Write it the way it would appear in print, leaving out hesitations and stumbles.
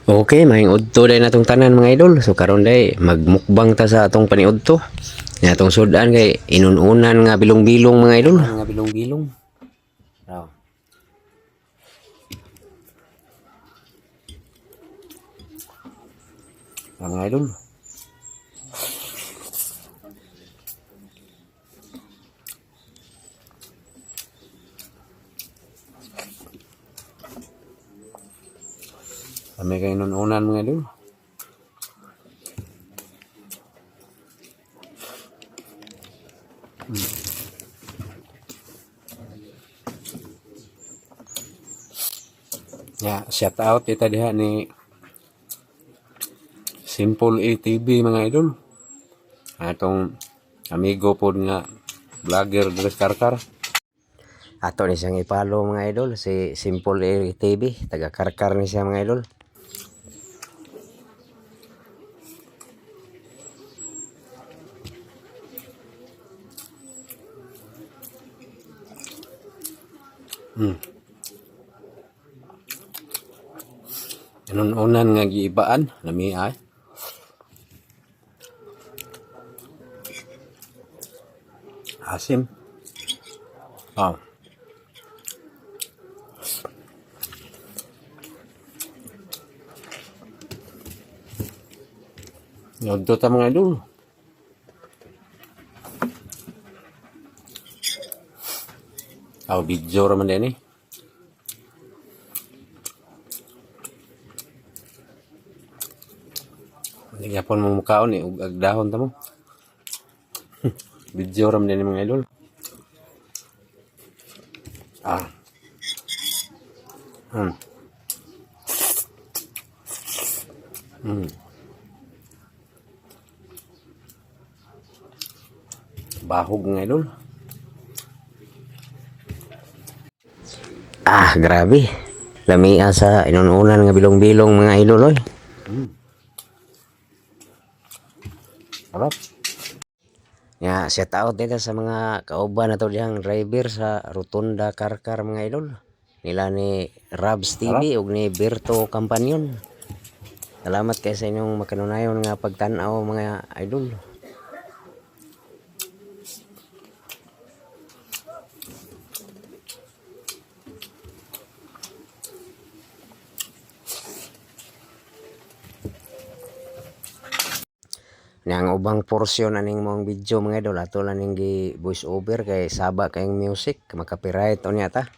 Okay, maing udto day natong tanan mga idol. So karon day magmukbang ta sa atong paniudto. Nya atong sudan kay inununan nga bilong-bilong mga idol. Nga bilong-bilong. Oh. Mga idol. Kami kay inununan mga idol. Shout out kita diha ni Simple ATV mga idol. Atong amigo pod nga vlogger Dres Karkar. Ato ni siyang ipalo mga idol si Simple ATV, taga Karkar ni siya mga idol. Unan nga giibaan lami ay. Asim. Oh. Yodto ta mga idol. Video raman din eh. Hindi yapon mo mukhaon eh, ug agdahon ta mo. Video raman din mga idol. Bahog mga idol. Grabe. Lamia sa inununan nga bilong-bilong mga idol oy. Sarap. Shout out dito sa mga kauban nato diyang driver sa Rotunda Karkar mga idol. Nila ni Rabs TV ug ni Berto Campanyon. Salamat kay sa inyong makanunayon nga pagtan-aw mga idol. Yang ubang porsyon aning mong video mga idol ato lang ning gi voice over kay saba kayong music, maka-copyright o niya ta.